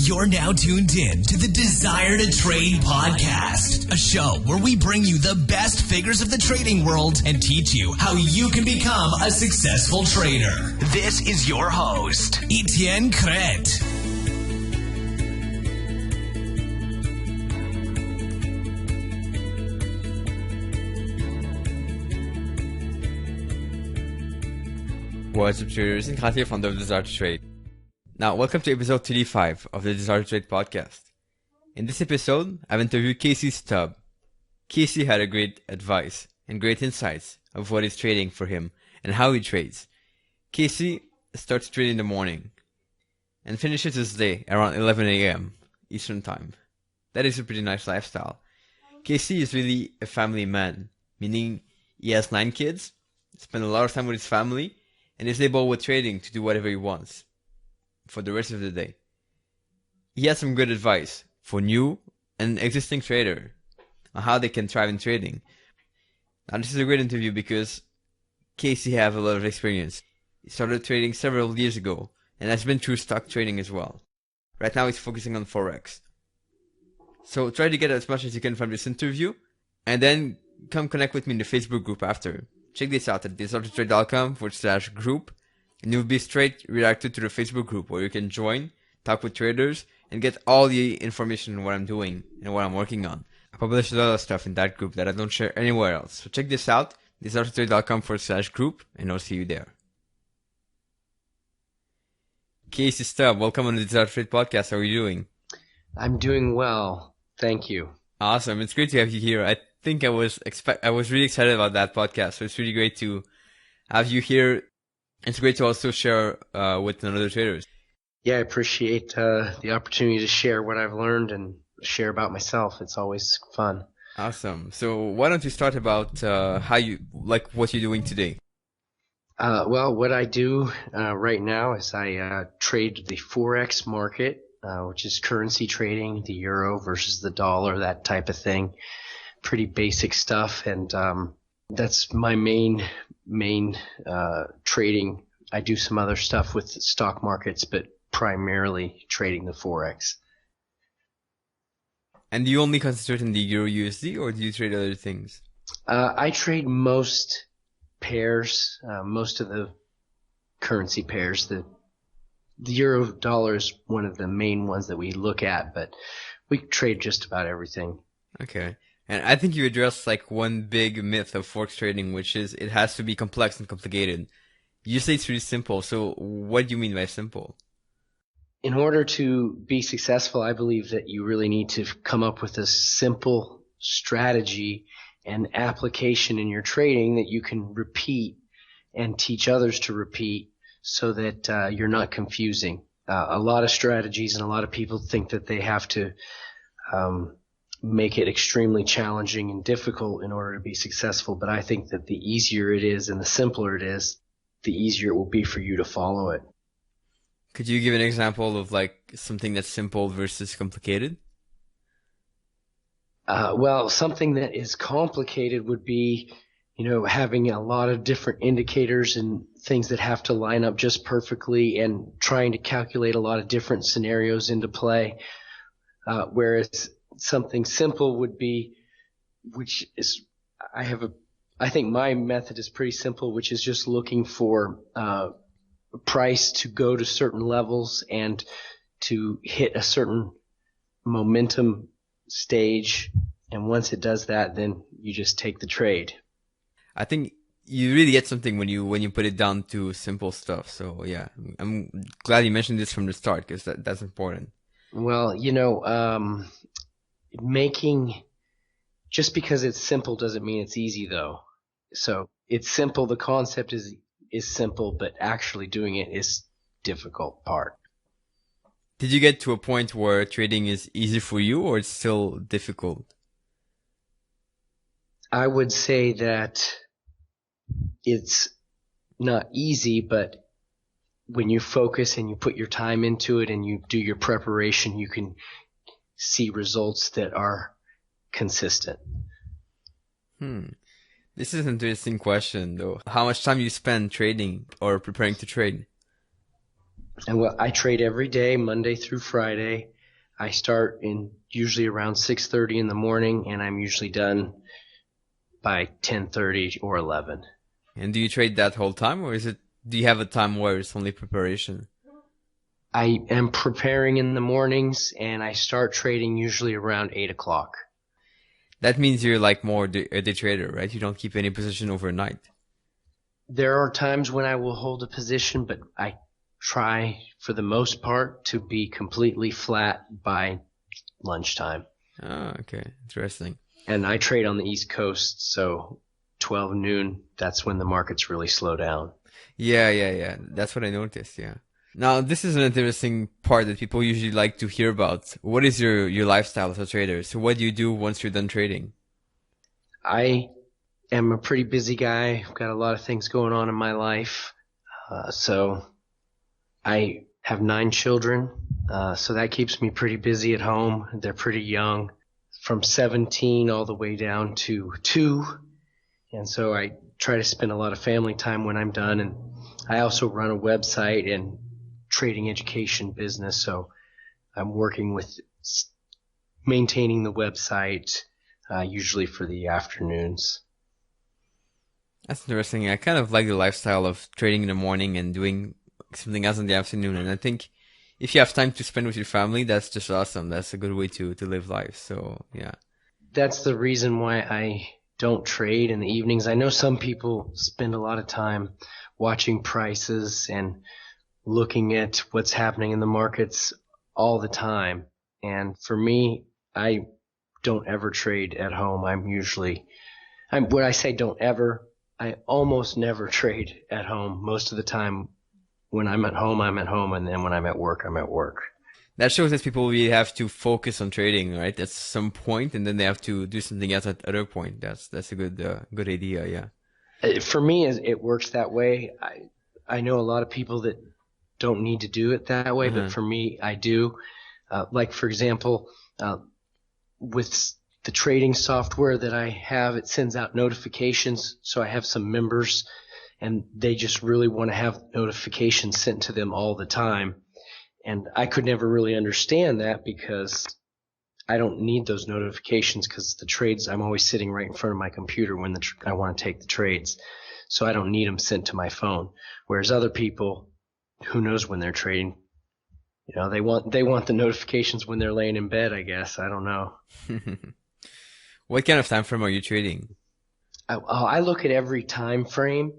You're now tuned in to the Desire to Trade podcast, a show where we bring you the best figures of the trading world and teach you how you can become a successful trader. This is your host, Etienne Crete. What's up, traders? It's Casey, founder of Desire to Trade. Now, welcome to episode 35 of the Desire to Trade podcast. In this episode, I've interviewed Casey Stubbs. Casey had a great advice and great insights of what is trading for him and how he trades. Casey starts trading in the morning and finishes his day around 11 a.m. Eastern Time. That is a pretty nice lifestyle. Casey is really a family man, meaning he has 9 kids, spends a lot of time with his family, and is able with trading to do whatever he wants for the rest of the day. He has some good advice for new and existing traders on how they can thrive in trading. Now, this is a great interview because Casey has a lot of experience. He started trading several years ago and has been through stock trading as well. Right now he's focusing on Forex. So try to get as much as you can from this interview and then come connect with me in the Facebook group after. Check this out at desiretotrade.com/group and you'll be straight redirected to the Facebook group where you can join, talk with traders, and get all the information on what I'm doing and what I'm working on. I publish a lot of stuff in that group that I don't share anywhere else. So check this out, desiretotrade.com/group, and I'll see you there. Casey Stubbs, welcome on the Desire to Trade podcast. How are you doing? I'm doing well. Thank you. Awesome. It's great to have you here. I think I was really excited about that podcast. So it's really great to have you here. It's great to also share with other traders. Yeah, I appreciate the opportunity to share what I've learned and share about myself. It's always fun. Awesome. So why don't you start about what you're doing today? Well, what I do right now is I trade the Forex market, which is currency trading, the euro versus the dollar, that type of thing. Pretty basic stuff, and that's my main trading. I do some other stuff with stock markets, but primarily trading the Forex. And do you only concentrate in the EURUSD, or do you trade other things? I trade most pairs, most of the currency pairs. The euro dollar is one of the main ones that we look at, but we trade just about everything. Okay. And I think you addressed one big myth of Forex trading, which is it has to be complex and complicated. You say it's really simple. So what do you mean by simple? In order to be successful, I believe that you really need to come up with a simple strategy and application in your trading that you can repeat and teach others to repeat so that you're not confusing. A lot of strategies and a lot of people think that they have to make it extremely challenging and difficult in order to be successful. But I think that the easier it is and the simpler it is, the easier it will be for you to follow it. Could you give an example of something that's simple versus complicated? Well, something that is complicated would be, having a lot of different indicators and things that have to line up just perfectly and trying to calculate a lot of different scenarios into play. Whereas something simple would be, I think my method is pretty simple, which is just looking for price to go to certain levels and to hit a certain momentum stage. And once it does that, then you just take the trade. I think you really get something when you put it down to simple stuff. So yeah, I'm glad you mentioned this from the start because that's important. Well, just because it's simple doesn't mean it's easy though. So it's simple. The concept is simple, but actually doing it is difficult part. Did you get to a point where trading is easy for you or it's still difficult? I would say that it's not easy, but when you focus and you put your time into it and you do your preparation, you can see results that are consistent. This is an interesting question, though. How much time you spend trading or preparing to trade? And well, I trade every day, Monday through Friday. I start in usually around 6:30 in the morning, and I'm usually done by 10:30 or 11. And do you trade that whole time, or do you have a time where it's only preparation? I am preparing in the mornings, and I start trading usually around 8 o'clock. That means you're like more a day trader, right? You don't keep any position overnight. There are times when I will hold a position, but I try for the most part to be completely flat by lunchtime. Oh, okay. Interesting. And I trade on the East Coast, so 12 noon, that's when the markets really slow down. Yeah. That's what I noticed, yeah. Now, this is an interesting part that people usually like to hear about. What is your lifestyle as a trader? So what do you do once you're done trading? I am a pretty busy guy. I've got a lot of things going on in my life. So I have 9 children, so that keeps me pretty busy at home. They're pretty young, from 17 all the way down to 2. And so I try to spend a lot of family time when I'm done. And I also run a website and trading education business, so I'm working with maintaining the website, usually for the afternoons. That's interesting. I kind of like the lifestyle of trading in the morning and doing something else in the afternoon. And I think if you have time to spend with your family, that's just awesome. That's a good way to live life. So, yeah. That's the reason why I don't trade in the evenings. I know some people spend a lot of time watching prices and looking at what's happening in the markets all the time. And for me, I don't ever trade at home. When I say don't ever, I almost never trade at home. Most of the time when I'm at home, and then when I'm at work, I'm at work. That shows that people really have to focus on trading, right? At some point, and then they have to do something else at other point. That's a good idea, yeah. For me, it works that way. I know a lot of people that don't need to do it that way, but for me, I do. Like, for example, with the trading software that I have, it sends out notifications. So I have some members, and they just really want to have notifications sent to them all the time. And I could never really understand that because I don't need those notifications, because the trades, I'm always sitting right in front of my computer when I want to take the trades. So I don't need them sent to my phone. Whereas other people, who knows when they're trading, they want the notifications when they're laying in bed, I guess. I don't know. What kind of time frame are you trading? I look at every time frame,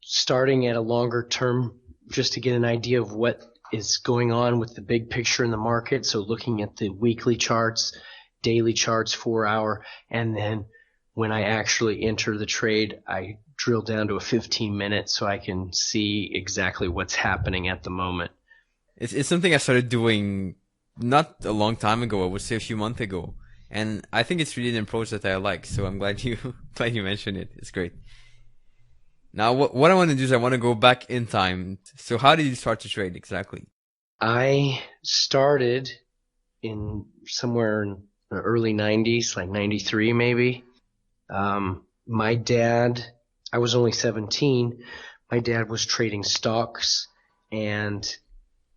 starting at a longer term, just to get an idea of what is going on with the big picture in the market. So looking at the weekly charts, daily charts, 4-hour, and then when I actually enter the trade, I drill down to a 15-minute so I can see exactly what's happening at the moment. It's something I started doing not a long time ago. I would say a few months ago, and I think it's really an approach that I like. So I'm glad you mentioned it. It's great. Now, what I want to do is I want to go back in time. So how did you start to trade exactly? I started in somewhere in the early 90s, like 93 maybe. My dad, I was only 17. My dad was trading stocks, and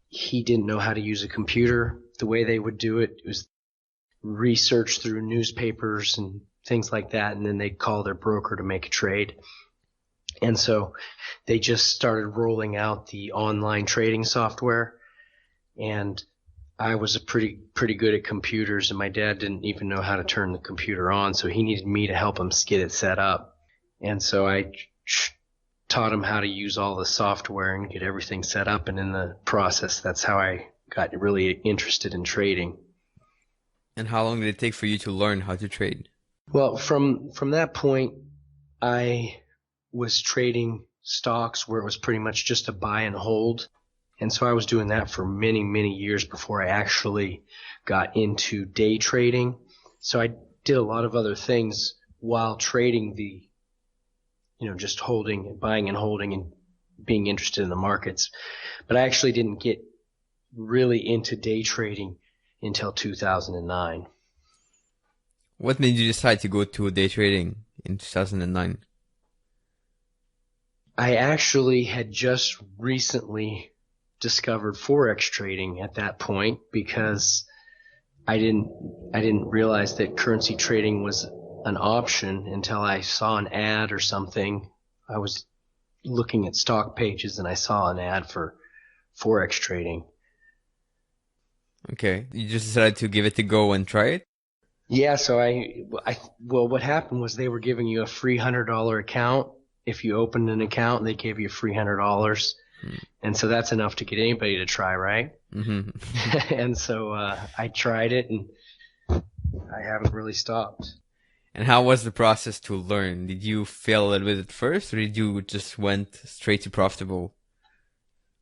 he didn't know how to use a computer. The way they would do it was research through newspapers and things like that, and then they'd call their broker to make a trade. And so they just started rolling out the online trading software, and I was pretty good at computers, and my dad didn't even know how to turn the computer on, so he needed me to help him get it set up. And so I taught him how to use all the software and get everything set up, and in the process, that's how I got really interested in trading. And how long did it take for you to learn how to trade? Well, from that point, I was trading stocks where it was pretty much just a buy and hold. And so I was doing that for many, many years before I actually got into day trading. So I did a lot of other things while trading just holding, buying and holding, and being interested in the markets. But I actually didn't get really into day trading until 2009. What made you decide to go to day trading in 2009? I actually had just recently discovered Forex trading at that point because I didn't realize that currency trading was an option until I saw an ad or something. I was looking at stock pages and I saw an ad for Forex trading. Okay. You just decided to give it a go and try it? Yeah, so well, what happened was they were giving you a free $100 account. If you opened an account, they gave you free $100. And so that's enough to get anybody to try, right? Mm-hmm. And so I tried it, and I haven't really stopped. And how was the process to learn? Did you fail a little bit at first, or did you just went straight to profitable?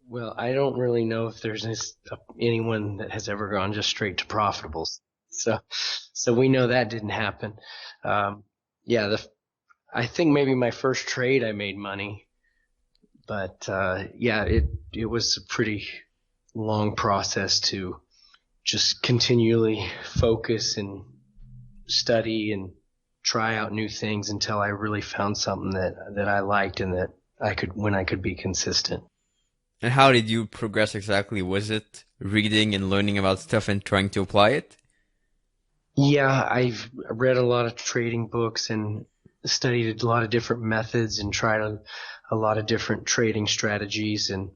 Well, I don't really know if there's anyone that has ever gone just straight to profitable. So we know that didn't happen. Yeah, I think maybe my first trade I made money, but yeah, it was a pretty long process to just continually focus and study and try out new things until I really found something that I liked and that I could be consistent. And how did you progress exactly? Was it reading and learning about stuff and trying to apply it? Yeah, I've read a lot of trading books and studied a lot of different methods and tried a lot of different trading strategies. And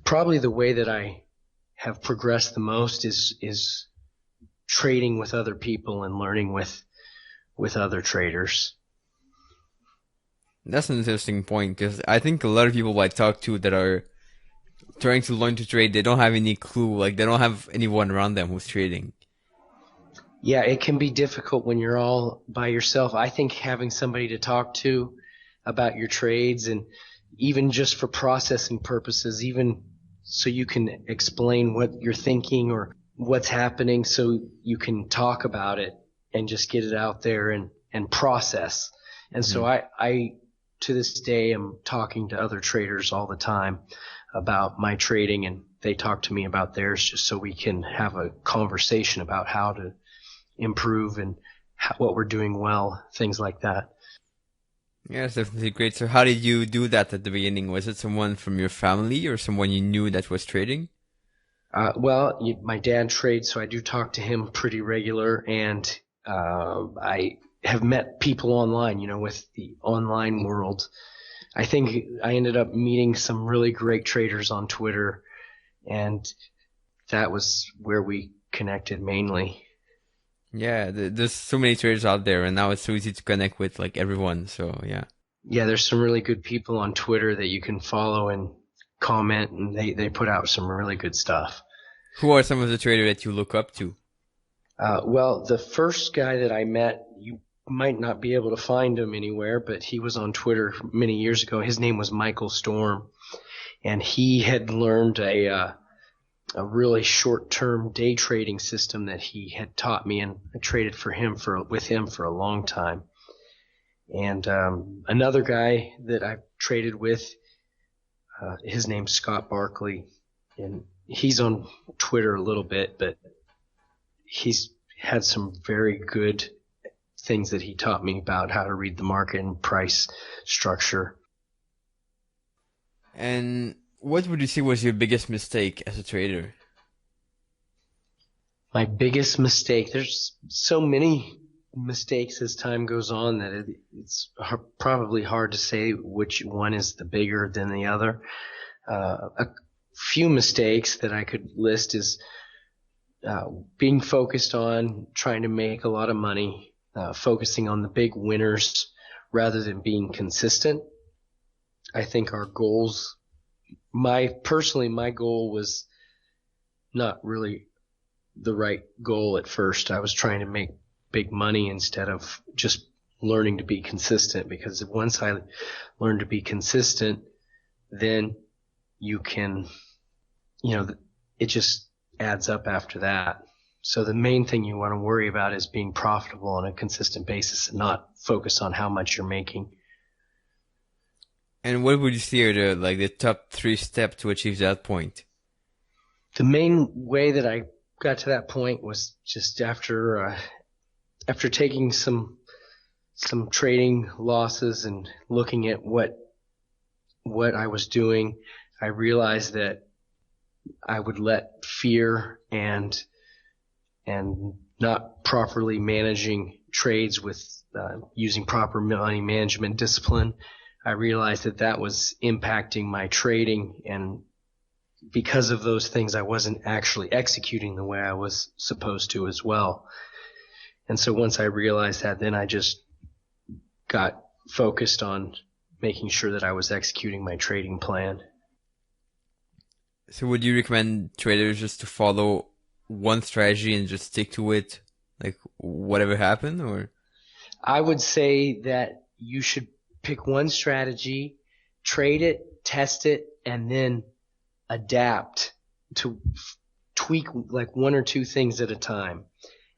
probably the way that I have progressed the most is trading with other people and learning with other traders. That's an interesting point, because I think a lot of people I talk to that are trying to learn to trade, they don't have any clue. Like, they don't have anyone around them who's trading. Yeah, it can be difficult when you're all by yourself. I think having somebody to talk to about your trades, and even just for processing purposes, even so you can explain what you're thinking or what's happening, so you can talk about it and just get it out there and process. And so I to this day am talking to other traders all the time about my trading, and they talk to me about theirs, just so we can have a conversation about how to improve and what we're doing well, things like that. Yeah, it's definitely great. So how did you do that at the beginning? Was it someone from your family or someone you knew that was trading? Well, my dad trades, so I do talk to him pretty regular, and I have met people online, with the online world. I think I ended up meeting some really great traders on Twitter, and that was where we connected mainly. Yeah, there's so many traders out there, and now it's so easy to connect with like everyone. So yeah. Yeah, there's some really good people on Twitter that you can follow and comment, and they put out some really good stuff. Who are some of the traders that you look up to? Well, the first guy that I met, you might not be able to find him anywhere, but he was on Twitter many years ago. His name was Michael Storm, and he had learned a really short-term day trading system that he had taught me, and I traded with him for a long time. And another guy that I traded with, his name's Scott Barkley, and he's on Twitter a little bit, but he's had some very good things that he taught me about how to read the market and price structure. And what would you say was your biggest mistake as a trader? My biggest mistake, there's so many mistakes as time goes on that it's probably hard to say which one is the bigger than the other. A few mistakes that I could list is being focused on trying to make a lot of money, focusing on the big winners rather than being consistent. I think our goals, my goal was not really the right goal at first. I was trying to make big money instead of just learning to be consistent, because once I learned to be consistent, then you can, it just adds up after that. So the main thing you want to worry about is being profitable on a consistent basis and not focus on how much you're making. And what would you say are the top 3 steps to achieve that point? The main way that I got to that point was just after taking some trading losses and looking at what I was doing, I realized that I would let fear and not properly managing trades with using proper money management discipline, I realized that was impacting my trading, and because of those things, I wasn't actually executing the way I was supposed to as well. And so once I realized that, then I just got focused on making sure that I was executing my trading plan. So would you recommend traders just to follow one strategy and just stick to it, like whatever happened, or? I would say that you should pick one strategy, trade it, test it, and then adapt to tweak like one or two things at a time,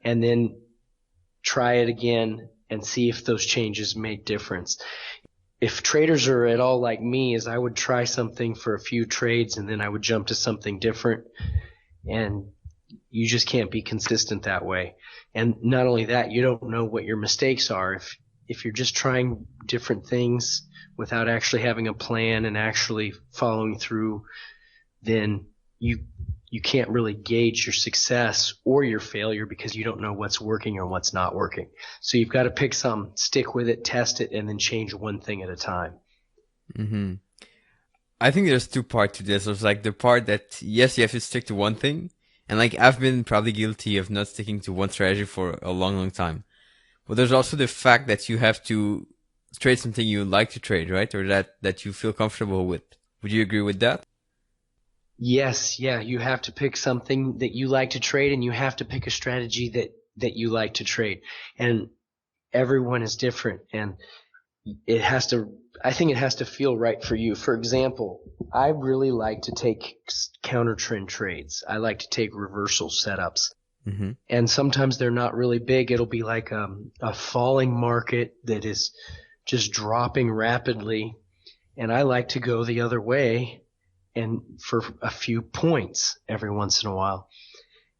and then try it again and see if those changes made difference. If traders are at all like me, is I would try something for a few trades and then I would jump to something different, and you just can't be consistent that way. And not only that, you don't know what your mistakes are. If you're just trying different things without actually having a plan and actually following through, then you can't really gauge your success or your failure because you don't know what's working or what's not working. So you've got to pick some, stick with it, test it, and then change one thing at a time. Mm-hmm. I think there's two parts to this. There's like the part that, yes, you have to stick to one thing. And like I've been probably guilty of not sticking to one strategy for a long, long time. But there's also the fact that you have to trade something you like to trade, right? Or that you feel comfortable with. Would you agree with that? Yes, yeah, you have to pick something that you like to trade, and you have to pick a strategy that you like to trade. And everyone is different, and I think it has to feel right for you. For example, I really like to take counter trend trades. I like to take reversal setups. Mm-hmm. And sometimes they're not really big. It'll be like a falling market that is just dropping rapidly. And I like to go the other way and for a few points every once in a while.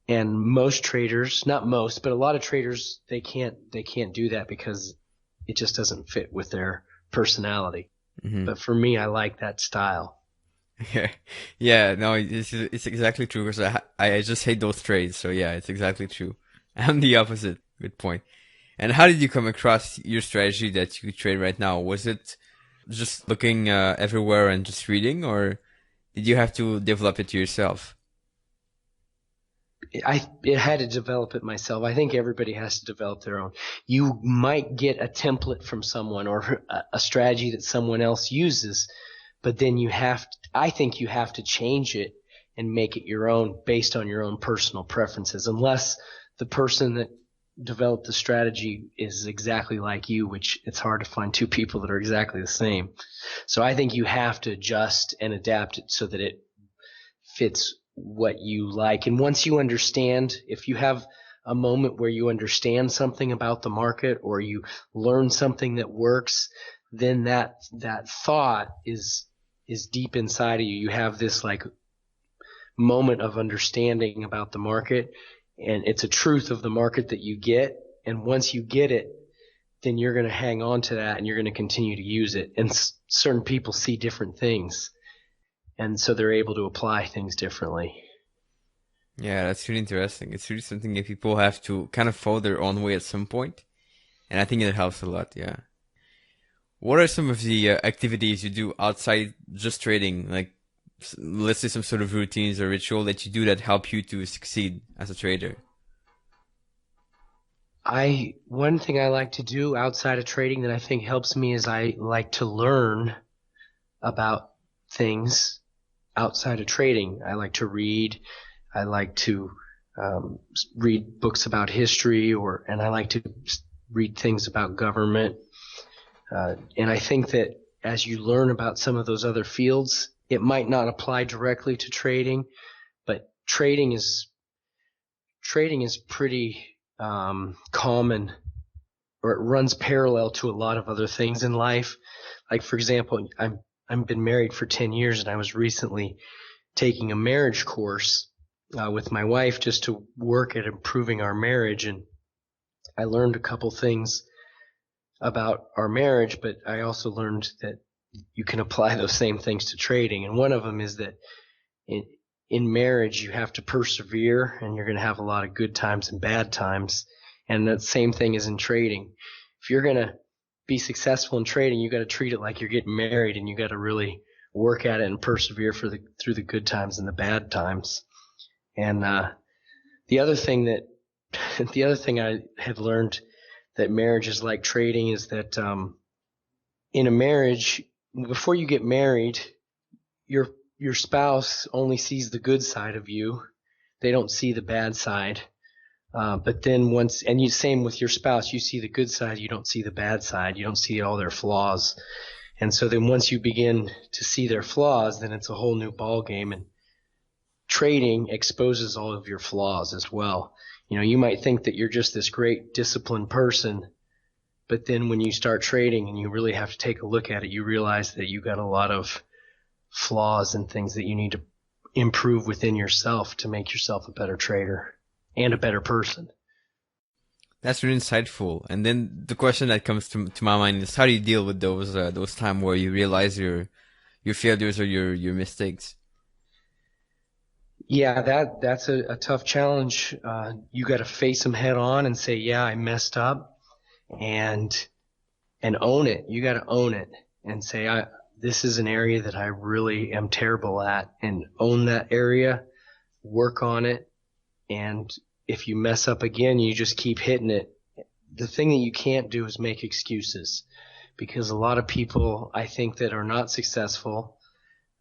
And most traders, not most, but a lot of traders, they can't do that because it just doesn't fit with their personality. Mm-hmm. But for me, I like that style. Yeah, no, it's exactly true because I just hate those trades. So yeah, it's exactly true. I'm the opposite. Good point. And how did you come across your strategy that you trade right now? Was it just looking everywhere and just reading, or did you have to develop it yourself? I had to develop it myself. I think everybody has to develop their own. You might get a template from someone or a strategy that someone else uses, but then I think you have to change it and make it your own based on your own personal preferences, unless the person that developed the strategy is exactly like you, which it's hard to find two people that are exactly the same. So I think you have to adjust and adapt it so that it fits what you like. And once you understand, if you have a moment where you understand something about the market or you learn something that works, then that thought is deep inside of you. You have this like moment of understanding about the market, and it's a truth of the market that you get. And once you get it, then you're going to hang on to that and you're going to continue to use it. And certain people see different things, and so they're able to apply things differently. Yeah, that's really interesting. It's really something that people have to kind of follow their own way at some point. And I think it helps a lot, yeah. What are some of the activities you do outside just trading? Like, let's say some sort of routines or ritual that you do that help you to succeed as a trader? One thing I like to do outside of trading that I think helps me is I like to learn about things outside of trading. I like to read. I like to read books about history, and I like to read things about government. And I think that as you learn about some of those other fields, it might not apply directly to trading, but trading is pretty common, or it runs parallel to a lot of other things in life. Like, for example, I've been married for 10 years, and I was recently taking a marriage course with my wife just to work at improving our marriage, and I learned a couple things about our marriage, but I also learned that you can apply those same things to trading. And one of them is that in marriage, you have to persevere, and you're going to have a lot of good times and bad times. And the same thing is in trading. If you're going to be successful in trading, you got to treat it like you're getting married, and you got to really work at it and persevere through the good times and the bad times. And the other thing I had learned that marriage is like trading is that in a marriage, before you get married, your spouse only sees the good side of you. They don't see the bad side. But then same with your spouse, you see the good side, you don't see the bad side, you don't see all their flaws. And so then once you begin to see their flaws, then it's a whole new ball game. And trading exposes all of your flaws as well. You might think that you're just this great disciplined person, but then when you start trading and you really have to take a look at it, you realize that you got a lot of flaws and things that you need to improve within yourself to make yourself a better trader and a better person. That's really insightful. And then the question that comes to my mind is, how do you deal with those times where you realize your failures or your mistakes? Yeah, that's a tough challenge. You got to face them head on and say, yeah, I messed up, and own it. You got to own it and say, this is an area that I really am terrible at, and own that area, work on it. And if you mess up again, you just keep hitting it. The thing that you can't do is make excuses, because a lot of people, I think, that are not successful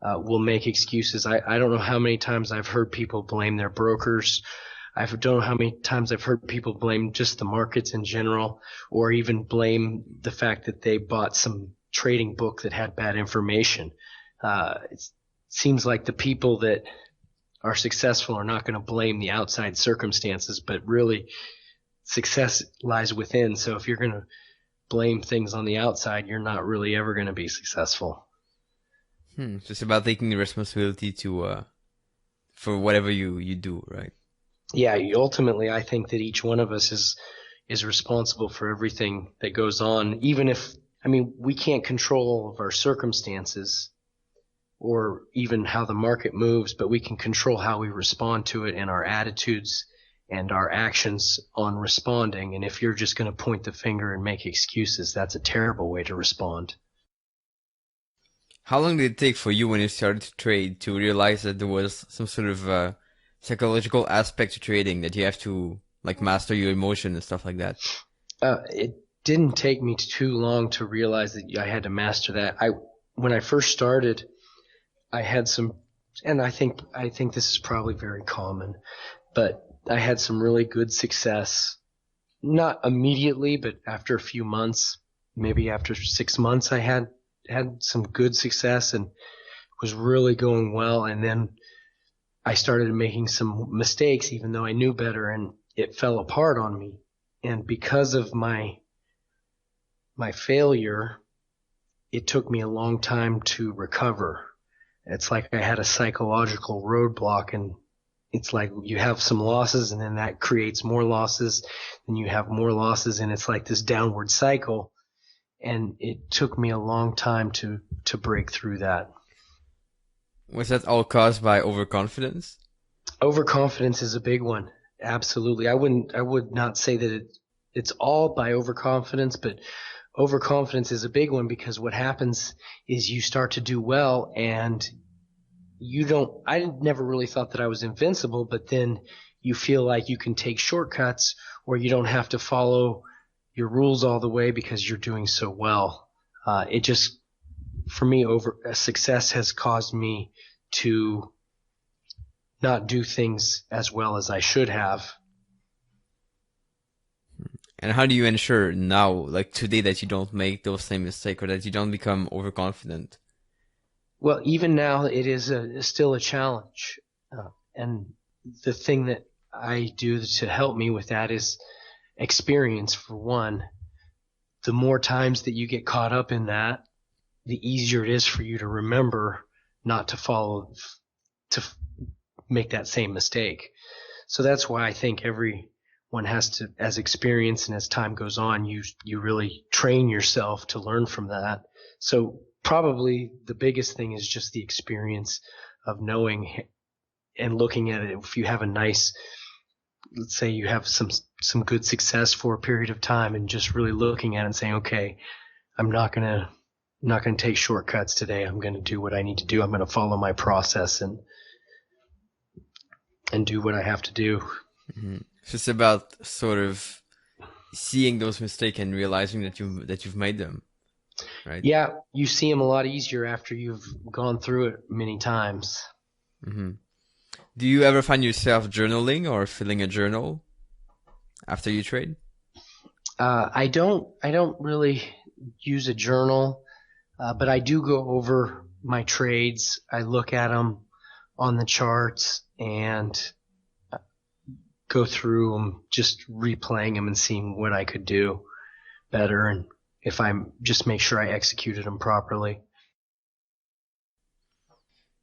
will make excuses. I don't know how many times I've heard people blame their brokers. I don't know how many times I've heard people blame just the markets in general, or even blame the fact that they bought some trading book that had bad information. It seems like the people that are successful are not going to blame the outside circumstances, but really success lies within. So if you're going to blame things on the outside, you're not really ever going to be successful. So it's about taking the responsibility for whatever you do, right? Yeah, ultimately, I think that each one of us is responsible for everything that goes on. Even if, we can't control all of our circumstances or even how the market moves, but we can control how we respond to it and our attitudes and our actions on responding. And if you're just going to point the finger and make excuses, that's a terrible way to respond. How long did it take for you when you started to trade to realize that there was some sort of psychological aspect to trading, that you have to master your emotion and stuff like that? It didn't take me too long to realize that I had to master that. When I first started, I had some, and I think this is probably very common, but I had some really good success. Not immediately, but after a few months, maybe after 6 months, I had some good success and was really going well. And then I started making some mistakes, even though I knew better, and it fell apart on me. And because of my failure, it took me a long time to recover. It's like I had a psychological roadblock, and it's like you have some losses, and then that creates more losses, and you have more losses, and it's like this downward cycle. And it took me a long time to break through that. Was that all caused by overconfidence? Overconfidence is a big one. Absolutely. I would not say that it's all by overconfidence, but overconfidence is a big one, because what happens is you start to do well, and I never really thought that I was invincible, but then you feel like you can take shortcuts, or you don't have to follow your rules all the way because you're doing so well. For me, success has caused me to not do things as well as I should have. And how do you ensure now, today, that you don't make those same mistakes, or that you don't become overconfident? Well, even now, it is still a challenge. And the thing that I do to help me with that is experience, for one. The more times that you get caught up in that, the easier it is for you to remember not to make that same mistake. So that's why I think everyone has to, as experience and as time goes on, you really train yourself to learn from that. So probably the biggest thing is just the experience of knowing, and looking at it. If you have a nice, let's say you have some good success for a period of time, and just really looking at it and saying, okay, I'm not gonna take shortcuts today. I'm gonna do what I need to do. I'm gonna follow my process and do what I have to do. Mm-hmm. So it's about sort of seeing those mistakes and realizing that you've made them, right? Yeah, you see them a lot easier after you've gone through it many times. Mm-hmm. Do you ever find yourself journaling or filling a journal after you trade? I don't really use a journal, but I do go over my trades. I look at them on the charts and go through them, just replaying them and seeing what I could do better, and if I'm just make sure I executed them properly.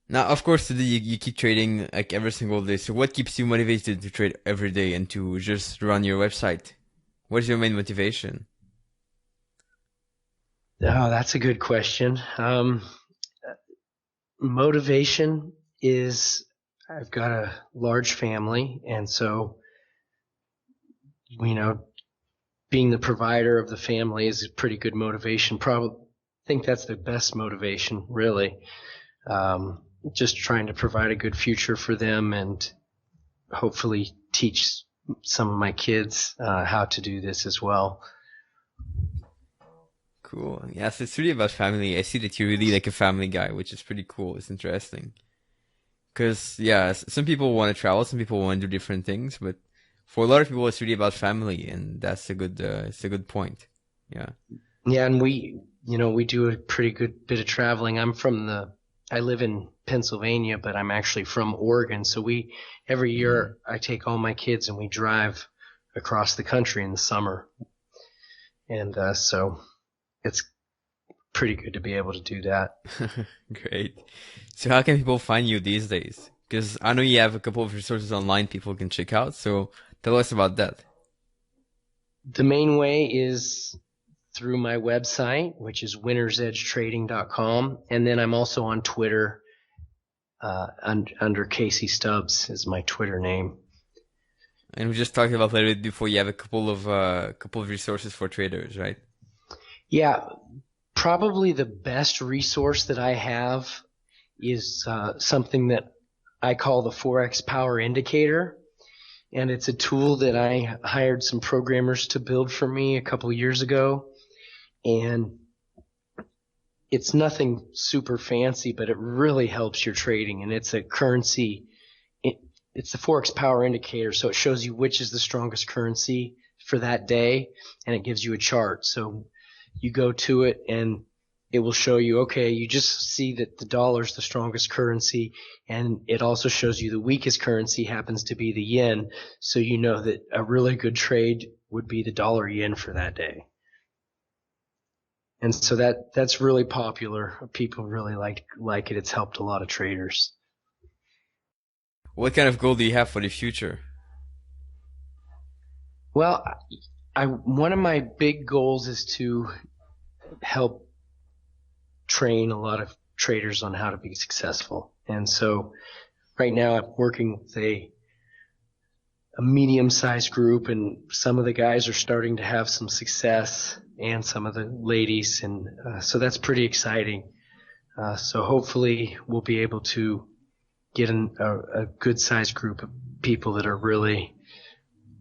Now, of course, today you keep trading like every single day. So what keeps you motivated to trade every day and to just run your website? What is your main motivation? Oh, that's a good question. Motivation is, I've got a large family, and so, being the provider of the family is a pretty good motivation. Probably think that's the best motivation, really. Just trying to provide a good future for them and hopefully teach some of my kids how to do this as well. Cool. Yes, it's really about family. I see that you're really like a family guy, which is pretty cool. It's interesting. Because, yeah, some people want to travel, some people want to do different things, but for a lot of people, it's really about family, and that's it's a good point. Yeah. Yeah, and we do a pretty good bit of traveling. I live in Pennsylvania, but I'm actually from Oregon. So every year I take all my kids and we drive across the country in the summer. And so it's pretty good to be able to do that. Great. So how can people find you these days? Because I know you have a couple of resources online people can check out. So tell us about that. The main way is through my website, which is winnersedgetrading.com. And then I'm also on Twitter under Casey Stubbs is my Twitter name. And we just talked about a little bit before, you have a couple of resources for traders, right? Yeah, probably the best resource that I have is something that I call the Forex Power Indicator. And it's a tool that I hired some programmers to build for me a couple years ago. And it's nothing super fancy, but it really helps your trading. And it's a currency. It's the Forex Power Indicator, so it shows you which is the strongest currency for that day, and it gives you a chart. So you go to it, and it will show you, okay, you just see that the dollar is the strongest currency, and it also shows you the weakest currency happens to be the yen, so you know that a really good trade would be the dollar yen for that day. And so that's really popular. People really like it. It's helped a lot of traders. What kind of goal do you have for the future? Well, one of my big goals is to help train a lot of traders on how to be successful. And so right now I'm working with a medium-sized group, and some of the guys are starting to have some success, and some of the ladies, and so that's pretty exciting. So hopefully we'll be able to get a good-sized group of people that are really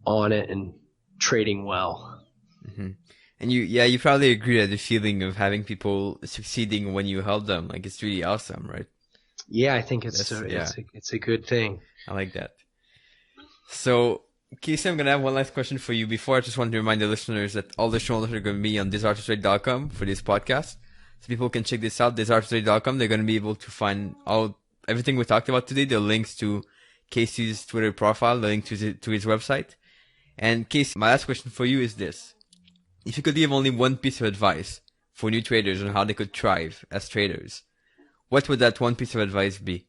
on it and trading well. Mm-hmm. And you probably agree that the feeling of having people succeeding when you help them, like, it's really awesome, right? Yeah, I think it's a good thing. I like that. So, Casey, I'm going to have one last question for you. Before, I just want to remind the listeners that all the show notes are going to be on thisarttotrade.com for this podcast. So people can check this out, thisarttotrade.com. They're going to be able to find everything we talked about today, the links to Casey's Twitter profile, the link to his website. And Casey, my last question for you is this. If you could give only one piece of advice for new traders on how they could thrive as traders, what would that one piece of advice be?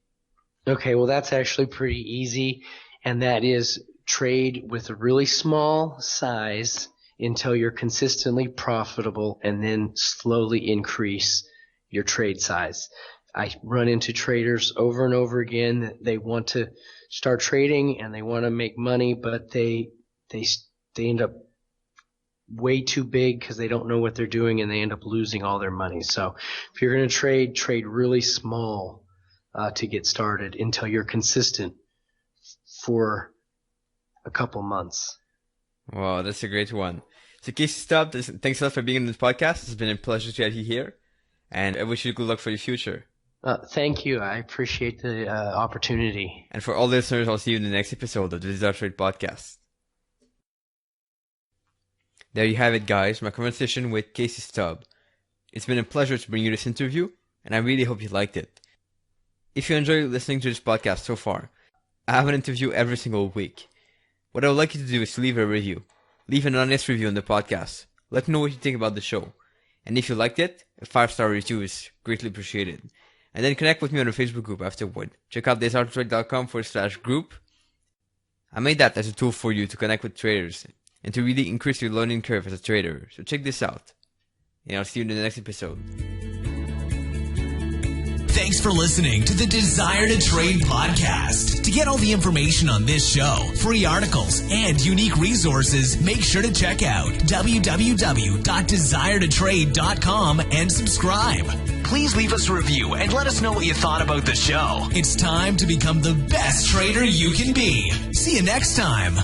Okay, well, that's actually pretty easy, and that is trade with a really small size until you're consistently profitable, and then slowly increase your trade size. I run into traders over and over again that they want to start trading and they want to make money, but they end up way too big because they don't know what they're doing and they end up losing all their money. So if you're going to trade really small to get started until you're consistent for a couple months. Wow, that's a great one. So Casey Stubbs, thanks a lot for being on this podcast. It's been a pleasure to have you here, and I wish you good luck for the future. Thank you. I appreciate the opportunity. And for all listeners, I'll see you in the next episode of the Desire to Trade podcast. There you have it, guys, my conversation with Casey Stubbs. It's been a pleasure to bring you this interview, and I really hope you liked it. If you enjoy listening to this podcast so far, I have an interview every single week. What I would like you to do is to leave a review. Leave an honest review on the podcast. Let me know what you think about the show. And if you liked it, a 5-star review is greatly appreciated. And then connect with me on the Facebook group afterward. Check out desiretotrade.com/group. I made that as a tool for you to connect with traders and to really increase your learning curve as a trader. So check this out. And I'll see you in the next episode. Thanks for listening to the Desire to Trade podcast. To get all the information on this show, free articles, and unique resources, make sure to check out www.desiretotrade.com and subscribe. Please leave us a review and let us know what you thought about the show. It's time to become the best trader you can be. See you next time.